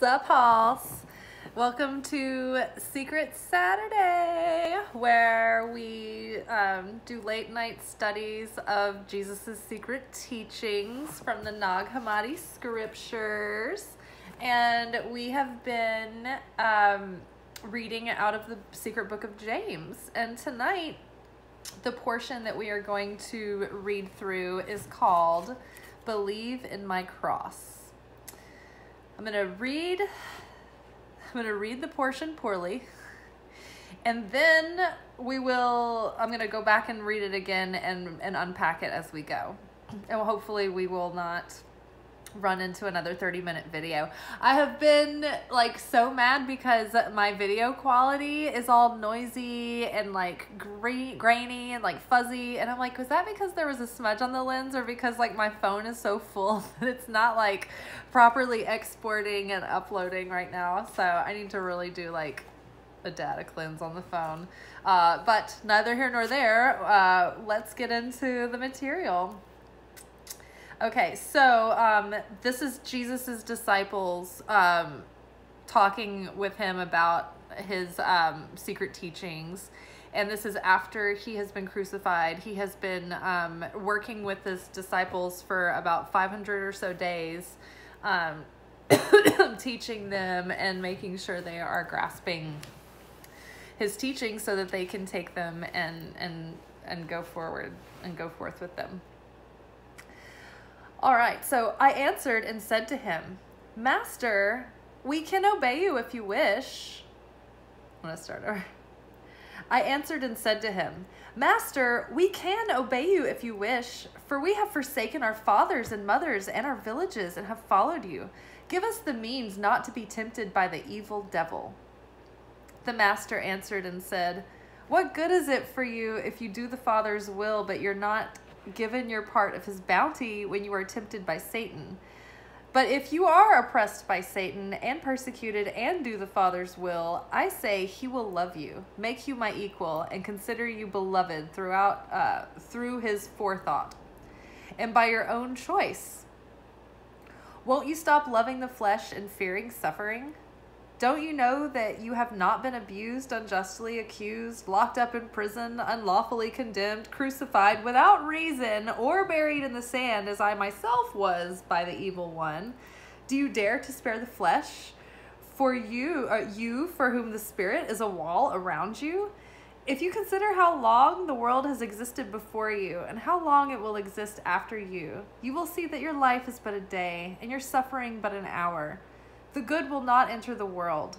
Sup, Halls? Welcome to Secret Saturday, where we do late night studies of Jesus' secret teachings from the Nag Hammadi scriptures. And we have been reading out of the secret book of James. And tonight, the portion that we are going to read through is called Believe in My Cross. I'm gonna read the portion poorly, and then I'm gonna go back and read it again and unpack it as we go. And hopefully we will not run into another 30-minute video. I have been like so mad because my video quality is all noisy and like grainy and like fuzzy, and I'm like, was that because there was a smudge on the lens, or because like my phone is so full that it's not like properly exporting and uploading right now? So I need to really do like a data cleanse on the phone, but neither here nor there. Let's get into the material. Okay, so this is Jesus's disciples talking with him about his secret teachings, and this is after he has been crucified. He has been working with his disciples for about 500 or so days, teaching them and making sure they are grasping his teachings so that they can take them and go forward and go forth with them. All right, so I answered and said to him, Master, we can obey you if you wish. I'm going to start over. I answered and said to him, Master, we can obey you if you wish, for we have forsaken our fathers and mothers and our villages and have followed you. Give us the means not to be tempted by the evil devil. The master answered and said, What good is it for you if you do the Father's will, but you're not given your part of his bounty when you are tempted by Satan? But if you are oppressed by Satan and persecuted and do the Father's will, I say he will love you, make you my equal, and consider you beloved through his forethought and by your own choice. Won't you stop loving the flesh and fearing suffering? Don't you know that you have not been abused, unjustly accused, locked up in prison, unlawfully condemned, crucified without reason, or buried in the sand as I myself was by the evil one? Do you dare to spare the flesh? For you for whom the Spirit is a wall around you? If you consider how long the world has existed before you and how long it will exist after you, you will see that your life is but a day and your suffering but an hour. The good will not enter the world.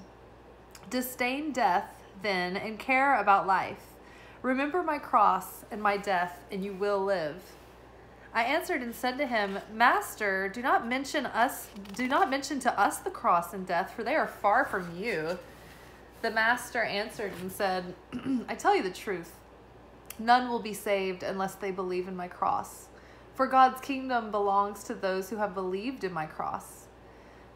Disdain death, then, and care about life. Remember my cross and my death, and you will live. I answered and said to him, Master, do not mention to us the cross and death, for they are far from you. The master answered and said, I tell you the truth. None will be saved unless they believe in my cross. For God's kingdom belongs to those who have believed in my cross.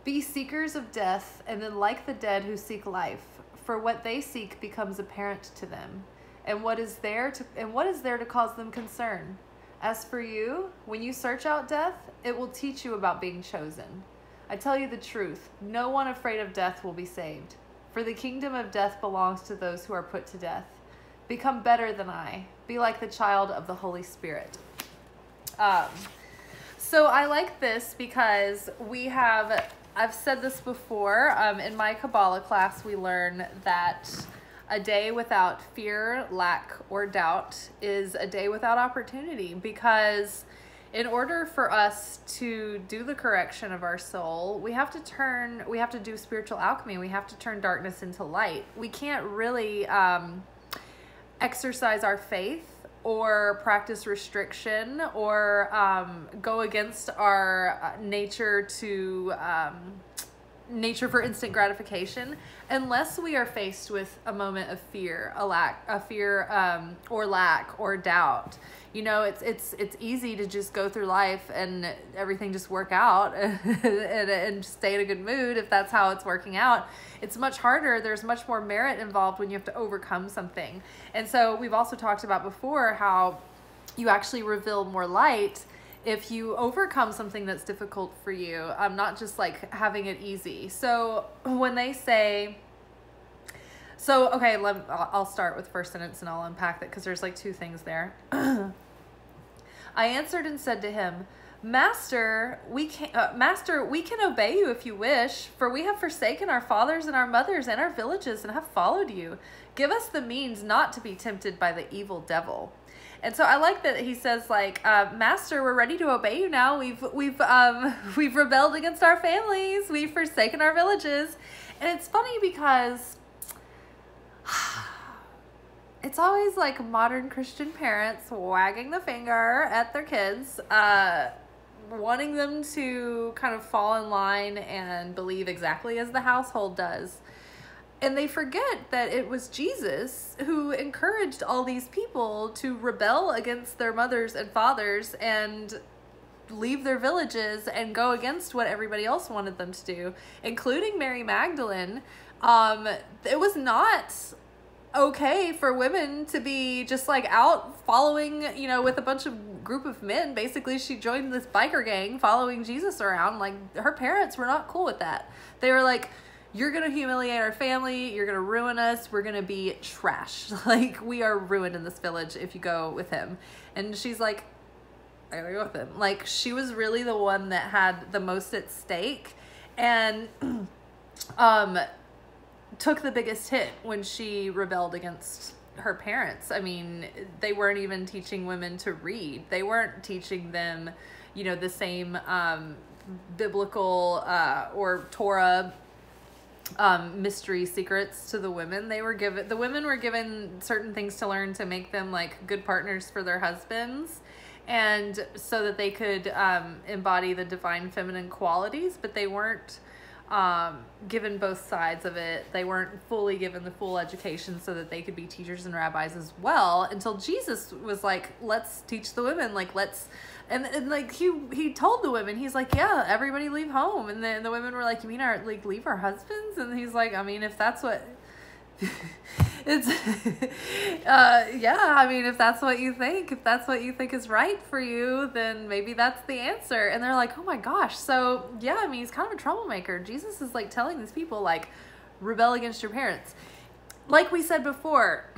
Be seekers of death, and then like the dead who seek life, for what they seek becomes apparent to them, and what is there to cause them concern. As for you, when you search out death, it will teach you about being chosen. I tell you the truth, no one afraid of death will be saved, for the kingdom of death belongs to those who are put to death. Become better than I. Be like the child of the Holy Spirit. So I like this because I've said this before, in my Kabbalah class we learn that a day without fear, lack, or doubt is a day without opportunity, because in order for us to do the correction of our soul, we have to do spiritual alchemy. We have to turn darkness into light. We can't really exercise our faith or practice restriction or go against our nature for instant gratification unless we are faced with a moment of fear, or lack or doubt. You know, it's easy to just go through life and everything just work out and stay in a good mood if that's how it's working out. It's much harder. There's much more merit involved when you have to overcome something. And so we've also talked about before how you actually reveal more light if you overcome something that's difficult for you, not just like having it easy. So when they say, so, okay, I'll start with the first sentence and I'll unpack that because there's like two things there. I answered and said to him, Master, we can obey you if you wish, for we have forsaken our fathers and our mothers and our villages and have followed you. Give us the means not to be tempted by the evil devil. And so I like that he says, like, Master, we're ready to obey you now. We've rebelled against our families. We've forsaken our villages. And it's funny because it's always like modern Christian parents wagging the finger at their kids, wanting them to kind of fall in line and believe exactly as the household does. And they forget that it was Jesus who encouraged all these people to rebel against their mothers and fathers and leave their villages and go against what everybody else wanted them to do, including Mary Magdalene. It was not okay for women to be just like out following, with a bunch of group of men. Basically, she joined this biker gang following Jesus around. Like, her parents were not cool with that. They were like, you're going to humiliate our family. You're going to ruin us. We're going to be trash. Like, we are ruined in this village if you go with him. And she's like, I gotta go with him. Like, she was really the one that had the most at stake and took the biggest hit when she rebelled against her parents. I mean, they weren't even teaching women to read. They weren't teaching them, the same biblical or Torah mystery secrets to the women. The women were given certain things to learn to make them like good partners for their husbands, and so that they could embody the divine feminine qualities, but they weren't given both sides of it. They weren't fully given the full education so that they could be teachers and rabbis as well, until Jesus was like, let's teach the women, like, and like he told the women, he's like, yeah, everybody leave home. And then the women were like, you mean leave our husbands? And he's like, I mean, if that's what it's yeah, I mean, if that's what you think is right for you, then maybe that's the answer. And they're like, oh my gosh. So yeah, I mean, he's kind of a troublemaker. Jesus is like telling these people, like, rebel against your parents. Like we said before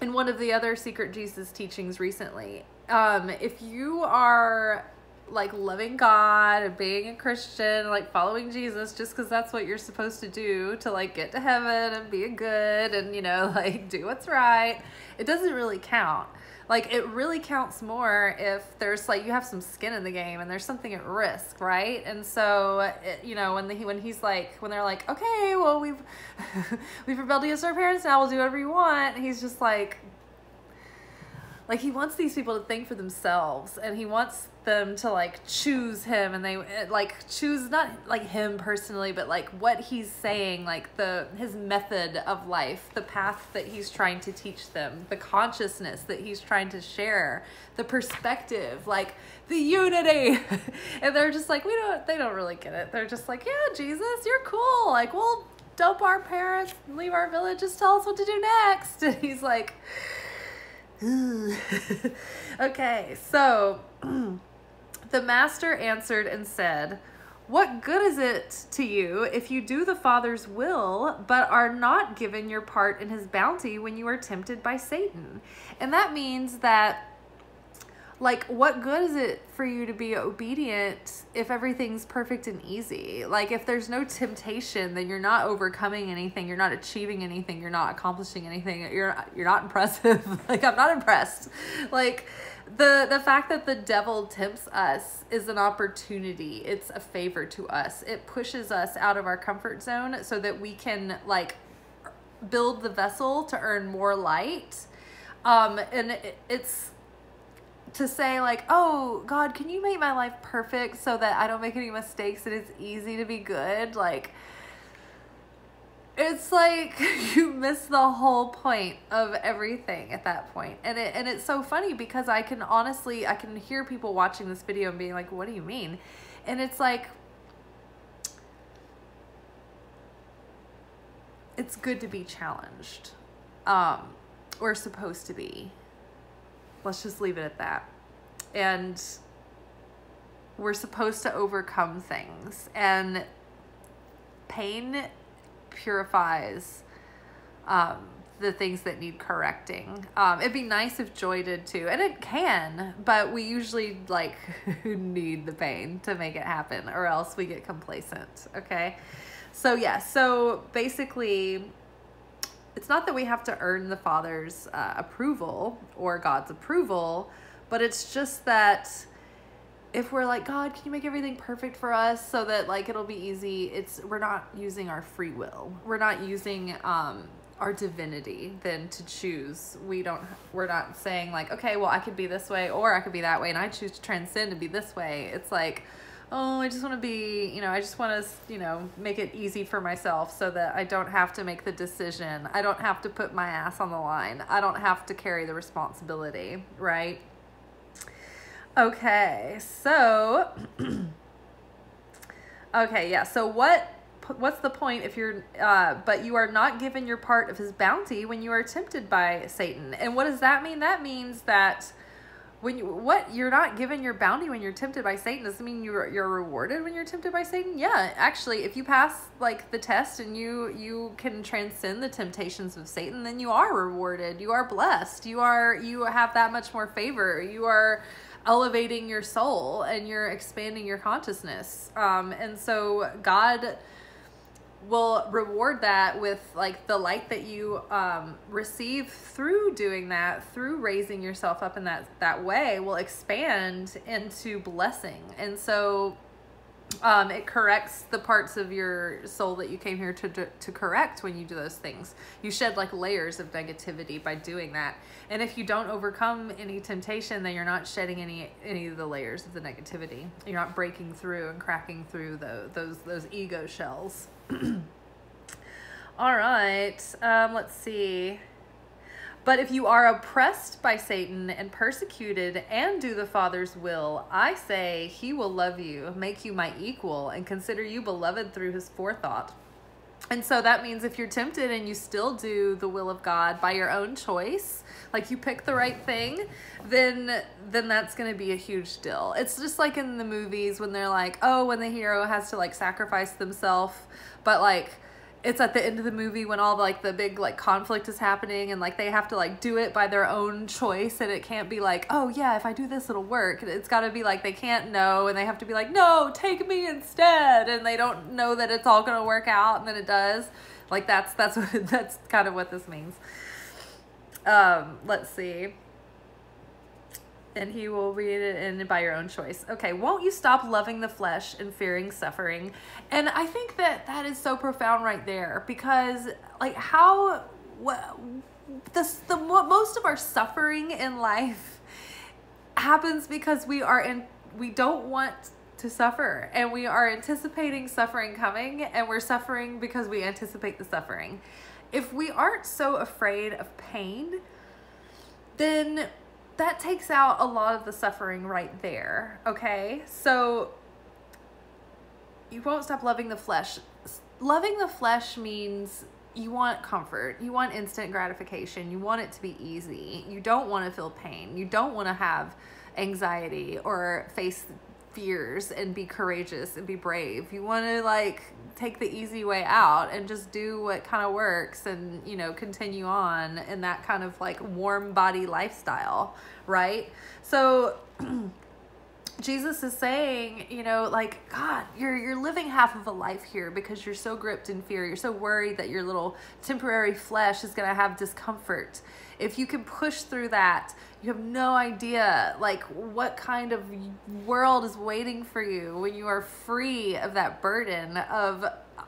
in one of the other secret Jesus teachings recently, if you are like loving God and being a Christian, like following Jesus just because that's what you're supposed to do to like get to heaven and be good and, like do what's right, it doesn't really count. Like, it really counts more if there's like, you have some skin in the game and there's something at risk, right? And so, when they're like, okay, well, we've rebelled against our parents, now we'll do whatever you want. He's just like, he wants these people to think for themselves, and he wants them to like choose him, and they like choose not like him personally, but like what he's saying, like his method of life, the path that he's trying to teach them, the consciousness that he's trying to share, the perspective, like the unity. And they're just like, they don't really get it. They're just like, yeah, Jesus, you're cool. Like, we'll dump our parents, leave our village, just tell us what to do next. And he's like, okay, so the master answered and said, what good is it to you if you do the Father's will, but are not given your part in his bounty when you are tempted by Satan? And that means that, like, what good is it for you to be obedient if everything's perfect and easy? Like, if there's no temptation, then you're not overcoming anything. You're not achieving anything. You're not accomplishing anything. You're not impressive. Like, I'm not impressed. Like, the fact that the devil tempts us is an opportunity. It's a favor to us. It pushes us out of our comfort zone so that we can, like, build the vessel to earn more light. And it's to say like, oh God, can you make my life perfect so that I don't make any mistakes and it's easy to be good? Like, it's like you miss the whole point of everything at that point. And it's so funny because I can hear people watching this video and being like, what do you mean? And it's like, it's good to be challenged. We're supposed to be. Let's just leave it at that. And we're supposed to overcome things, and pain purifies the things that need correcting. It'd be nice if joy did too, and it can, but we usually like need the pain to make it happen, or else we get complacent. Okay, so yeah, so basically it's not that we have to earn the Father's approval or God's approval, but it's just that if we're like, God, can you make everything perfect for us so that like it'll be easy, we're not using our free will. We're not using our divinity then to choose. We're not saying like, okay, well, I could be this way or I could be that way, and I choose to transcend and be this way. It's like, oh, I just want to be, I just want to, make it easy for myself so that I don't have to make the decision. I don't have to put my ass on the line. I don't have to carry the responsibility, right? Okay, so, okay, yeah, so what's the point if you're, but you are not given your part of his bounty when you are tempted by Satan? And what does that mean? That means that you're not given your bounty when you're tempted by Satan. Does it mean you're rewarded when you're tempted by Satan? Yeah, actually, if you pass like the test and you can transcend the temptations of Satan, then you are rewarded. You are blessed. You have that much more favor. You are elevating your soul and you're expanding your consciousness. And so God will reward that with like the light that you receive through doing that, through raising yourself up in that way, will expand into blessing. And so it corrects the parts of your soul that you came here to correct when you do those things. You shed like layers of negativity by doing that. And if you don't overcome any temptation, then you're not shedding any of the layers of the negativity. You're not breaking through and cracking through those ego shells. All right, let's see. But if you are oppressed by Satan and persecuted and do the Father's will, I say he will love you, make you my equal, and consider you beloved through his forethought. And so that means if you're tempted and you still do the will of God by your own choice, like you pick the right thing, then that's going to be a huge deal. It's just like in the movies when they're like, oh, when the hero has to like sacrifice themselves, but like it's at the end of the movie when all the big like conflict is happening and like they have to like do it by their own choice, and it can't be like, oh yeah, if I do this it'll work. It's got to be like they can't know, and they have to be like, no, take me instead, and they don't know that it's all gonna work out, and then it does. Like that's kind of what this means. Let's see. And he will read it in by your own choice. Okay, won't you stop loving the flesh and fearing suffering? And I think that is so profound right there, because like most of our suffering in life happens because we don't want to suffer, and we are anticipating suffering coming, and we're suffering because we anticipate the suffering. If we aren't so afraid of pain, then that takes out a lot of the suffering right there. Okay, so you won't stop loving the flesh. Loving the flesh means you want comfort, you want instant gratification, you want it to be easy, you don't want to feel pain, you don't want to have anxiety or face fears and be courageous and be brave. You want to like take the easy way out and just do what kind of works, and continue on in that kind of like warm body lifestyle, right? So Jesus is saying, like, God, you're living half of a life here because you're so gripped in fear. You're so worried that your little temporary flesh is going to have discomfort. If you can push through that, you have no idea like what kind of world is waiting for you when you are free of that burden of,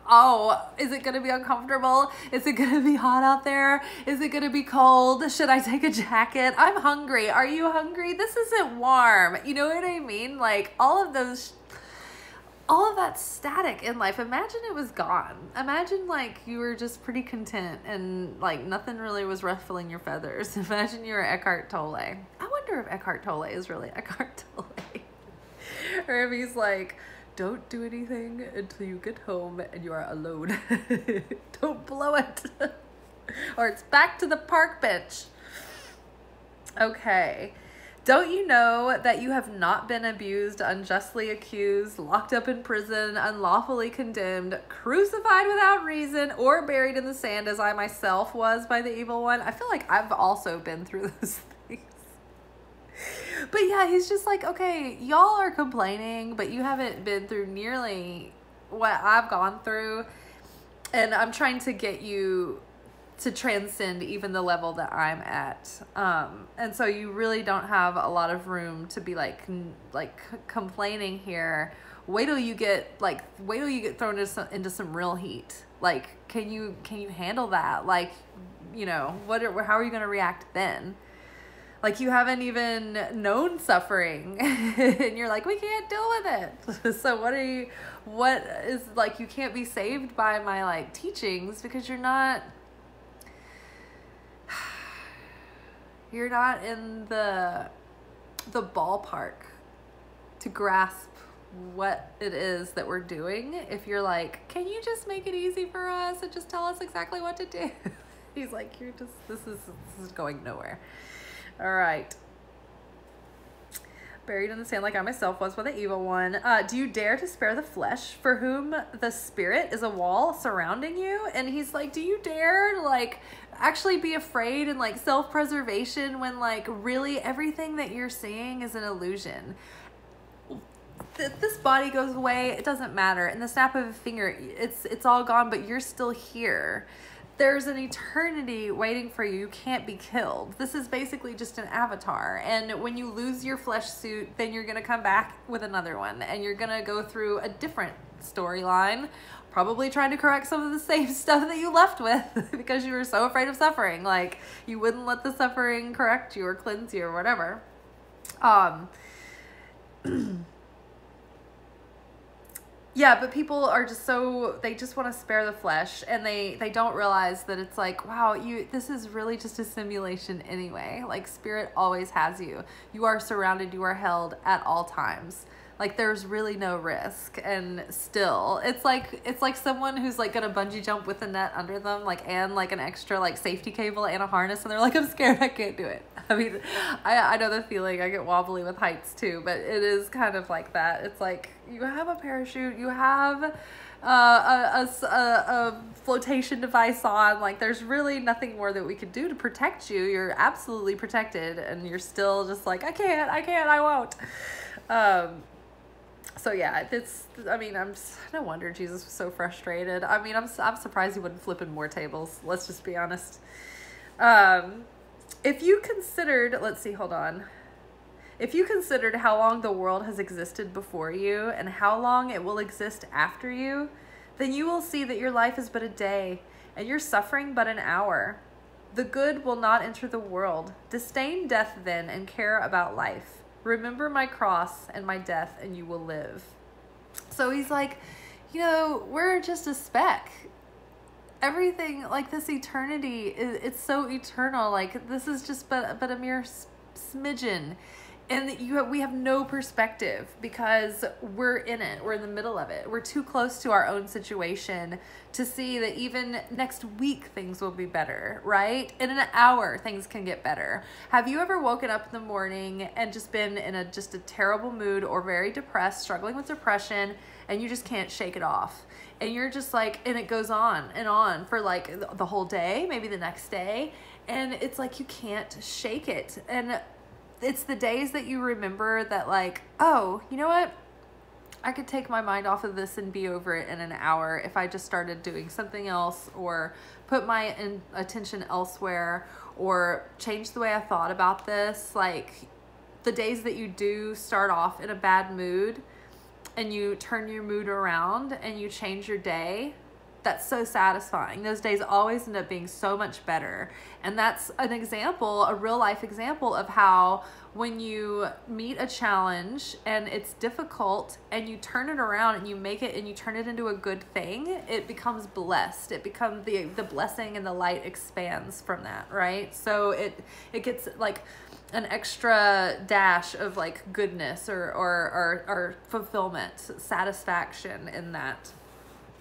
oh, is it going to be uncomfortable? Is it going to be hot out there? Is it going to be cold? Should I take a jacket? I'm hungry. Are you hungry? This isn't warm. You know what I mean? Like all of that static in life, imagine it was gone. Imagine like you were just pretty content and like nothing really was ruffling your feathers. Imagine you were Eckhart Tolle. I wonder if Eckhart Tolle is really Eckhart Tolle. Or if he's like, don't do anything until you get home and you are alone. Don't blow it. Or it's back to the park bench. Okay. Don't you know that you have not been abused, unjustly accused, locked up in prison, unlawfully condemned, crucified without reason, or buried in the sand as I myself was by the evil one? I feel like I've also been through those things. But yeah, he's just like, okay, y'all are complaining, but you haven't been through nearly what I've gone through. And I'm trying to get you to transcend even the level that I'm at. And so you really don't have a lot of room to be like complaining here. Wait till you get thrown into some real heat. Like, can you handle that? Like, you know, how are you going to react then? Like, you haven't even known suffering and you're like, we can't deal with it. So what is like, you can't be saved by my like teachings because you're not in the ballpark to grasp what it is that we're doing. If you're like, can you just make it easy for us and just tell us exactly what to do? He's like, this is going nowhere. All right. Buried in the sand like I myself was by the evil one. Do you dare to spare the flesh for whom the spirit is a wall surrounding you? And he's like, do you dare to like actually be afraid and like self-preservation when like really everything that you're seeing is an illusion? This body goes away, it doesn't matter. In the snap of a finger, it's all gone, but you're still here. There's an eternity waiting for you. You can't be killed. This is basically just an avatar. And when you lose your flesh suit, then you're going to come back with another one. And you're going to go through a different storyline, probably trying to correct some of the same stuff that you left with because you were so afraid of suffering. Like, you wouldn't let the suffering correct you or cleanse you or whatever. Yeah, but people are just they just want to spare the flesh, and they don't realize that it's like, wow, this is really just a simulation anyway. Like, spirit always has you. You are surrounded, you are held at all times. Like, there's really no risk. And still, it's like someone who's like gonna bungee jump with a net under them, like, and like an extra like safety cable and a harness, and they're like, I'm scared, I can't do it. I mean, I know the feeling. I get wobbly with heights too, but it is kind of like that. It's like, you have a parachute, you have a flotation device on. Like, there's really nothing more that we could do to protect you. You're absolutely protected, and you're still just like, I won't. So yeah, no wonder Jesus was so frustrated. I mean, I'm surprised he wouldn't flip in more tables. Let's just be honest. If you considered how long the world has existed before you and how long it will exist after you, then you will see that your life is but a day and your suffering but an hour. The good will not enter the world. Disdain death then and care about life. Remember my cross and my death and you will live. So he's like, we're just a speck. Everything, like, this eternity, it's so eternal. Like, this is just but a mere smidgen. And we have no perspective because we're in it. We're in the middle of it. We're too close to our own situation to see that even next week things will be better, right? In an hour, things can get better. Have you ever woken up in the morning and just been in a terrible mood or very depressed, struggling with depression, and you just can't shake it off? And you're just like, and it goes on and on for like the whole day, maybe the next day. And it's like, you can't shake it. And it's the days that you remember that, like, oh, you know what? I could take my mind off of this and be over it in an hour if I just started doing something else or put my attention elsewhere or change the way I thought about this. Like, the days that you do start off in a bad mood and you turn your mood around and you change your day, that's so satisfying. Those days always end up being so much better. And that's an example, a real life example of how when you meet a challenge and it's difficult and you turn it around and you make it and you turn it into a good thing, it becomes blessed. It becomes the blessing and the light expands from that, right? So it gets like an extra dash of like goodness or fulfillment, satisfaction in that.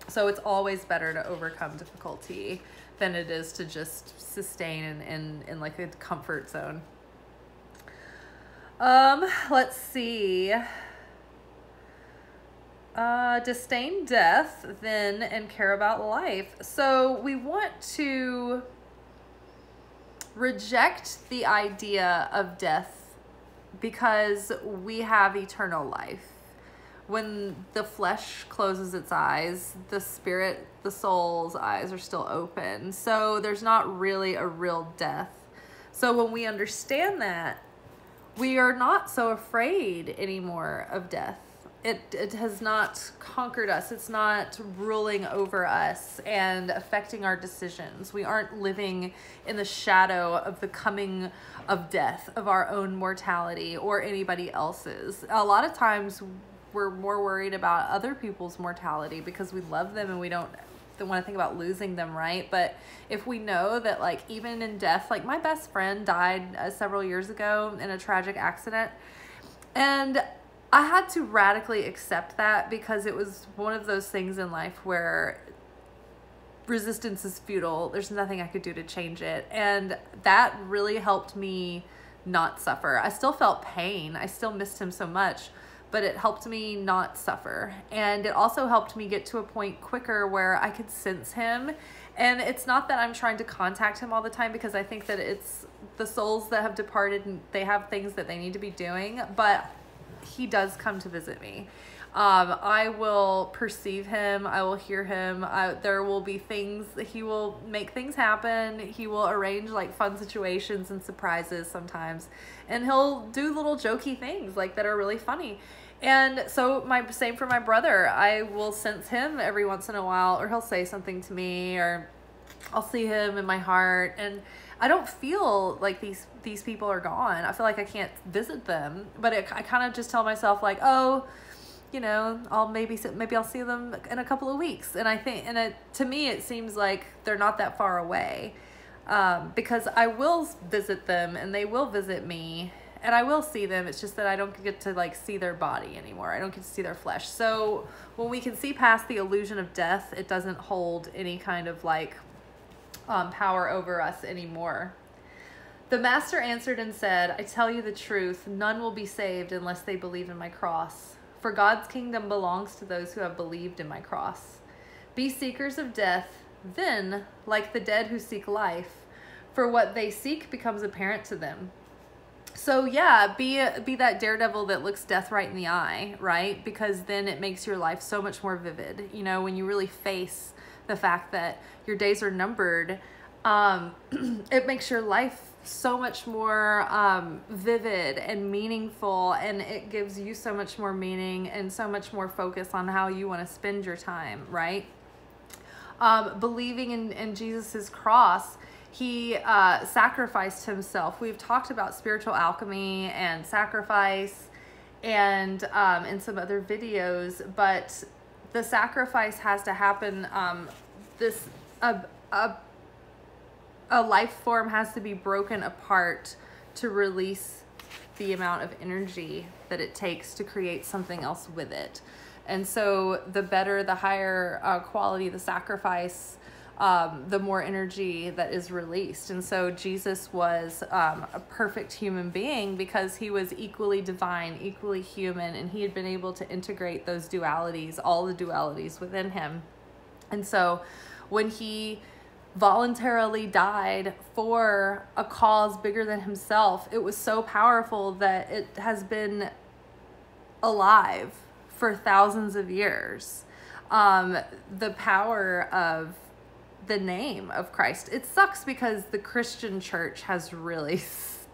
So it's always better to overcome difficulty than it is to just sustain in like a comfort zone. Let's see. Disdain death then and care about life. So we want to reject the idea of death because we have eternal life. When the flesh closes its eyes, the spirit, the soul's eyes are still open. So there's not really a real death. So when we understand that, we are not so afraid anymore of death. It has not conquered us. It's not ruling over us and affecting our decisions. We aren't living in the shadow of the coming of death, of our own mortality or anybody else's. A lot of times we're more worried about other people's mortality because we love them and we don't want to think about losing them, right? But if we know that, like, even in death, like my best friend died several years ago in a tragic accident, and I had to radically accept that because it was one of those things in life where resistance is futile. There's nothing I could do to change it. And that really helped me not suffer. I still felt pain. I still missed him so much, but it helped me not suffer. And it also helped me get to a point quicker where I could sense him. And it's not that I'm trying to contact him all the time, because I think that it's the souls that have departed and they have things that they need to be doing, but he does come to visit me. I will perceive him. I will hear him. There will be things, he will make things happen. He will arrange like fun situations and surprises sometimes. And he'll do little jokey things like that are really funny. And so same for my brother. I will sense him every once in a while, or he'll say something to me, or I'll see him in my heart. And I don't feel like these people are gone. I feel like I can't visit them, but I kind of just tell myself like, oh, you know, maybe I'll see them in a couple of weeks. And I think, to me, it seems like they're not that far away, because I will visit them and they will visit me and I will see them. It's just that I don't get to like see their body anymore. I don't get to see their flesh. So when we can see past the illusion of death, it doesn't hold any kind of like power over us anymore. The master answered and said, I tell you the truth, none will be saved unless they believe in my cross. For God's kingdom belongs to those who have believed in my cross. Be seekers of death, then, like the dead who seek life, for what they seek becomes apparent to them. So yeah, be that daredevil that looks death right in the eye, right? Because then it makes your life so much more vivid. You know, when you really face the fact that your days are numbered, it makes your life so much more vivid and meaningful, and it gives you so much more meaning and so much more focus on how you want to spend your time, right? Believing in Jesus's cross, he sacrificed himself. We've talked about spiritual alchemy and sacrifice and in some other videos, but the sacrifice has to happen. A life form has to be broken apart to release the amount of energy that it takes to create something else with it. And so the better, the higher quality the sacrifice, the more energy that is released. And so Jesus was a perfect human being because he was equally divine, equally human, and he had been able to integrate those dualities, all the dualities within him. And so when he voluntarily died for a cause bigger than himself, it was so powerful that it has been alive for thousands of years. The power of the name of Christ. It sucks because the Christian church has really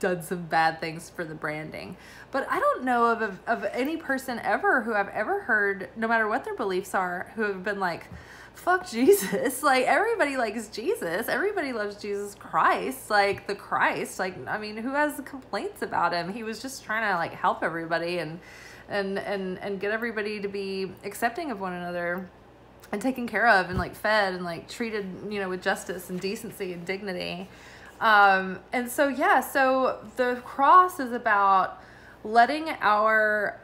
done some bad things for the branding, but I don't know of any person ever who I've ever heard, no matter what their beliefs are, who have been like, fuck Jesus. Like, everybody likes Jesus. Everybody loves Jesus Christ, like the Christ. Like, I mean, who has complaints about him? He was just trying to like help everybody and get everybody to be accepting of one another and taken care of and like fed and like treated, you know, with justice and decency and dignity. And so, yeah, so the cross is about letting our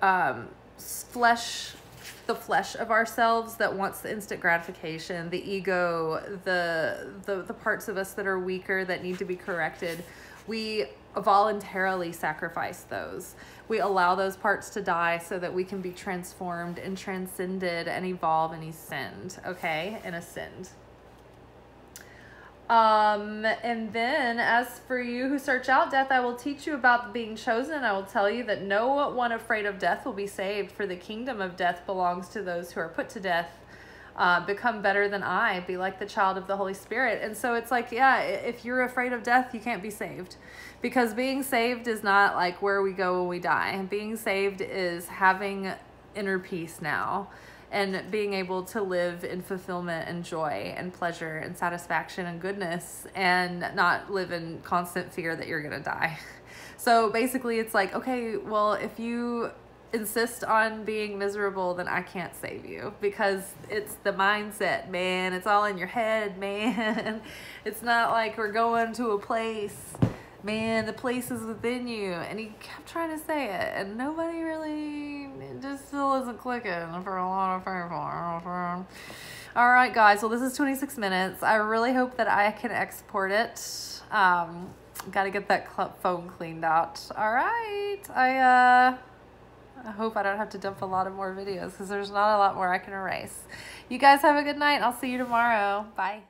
the flesh of ourselves that wants the instant gratification, the ego, the parts of us that are weaker that need to be corrected. we voluntarily sacrifice those. We allow those parts to die so that we can be transformed and transcended and evolve and ascend, okay? And ascend. And then as for you who search out death, I will teach you about being chosen. I will tell you that no one afraid of death will be saved, for the kingdom of death belongs to those who are put to death. Become better than I, be like the child of the Holy Spirit. And so it's like, yeah, if you're afraid of death, you can't be saved, because being saved is not like where we go when we die. Being saved is having inner peace now, and being able to live in fulfillment and joy and pleasure and satisfaction and goodness, and not live in constant fear that you're going to die. So basically it's like, okay, well, if you insist on being miserable, then I can't save you, because it's the mindset, man. It's all in your head, man. It's not like we're going to a place, man. The place is within you. And he kept trying to say it, and nobody really, it just still isn't clicking for a lot of people. All right, guys. Well, this is 26 minutes. I really hope that I can export it. Got to get that phone cleaned out. All right. I hope I don't have to dump a lot of more videos, because there's not a lot more I can erase. You guys have a good night. I'll see you tomorrow. Bye.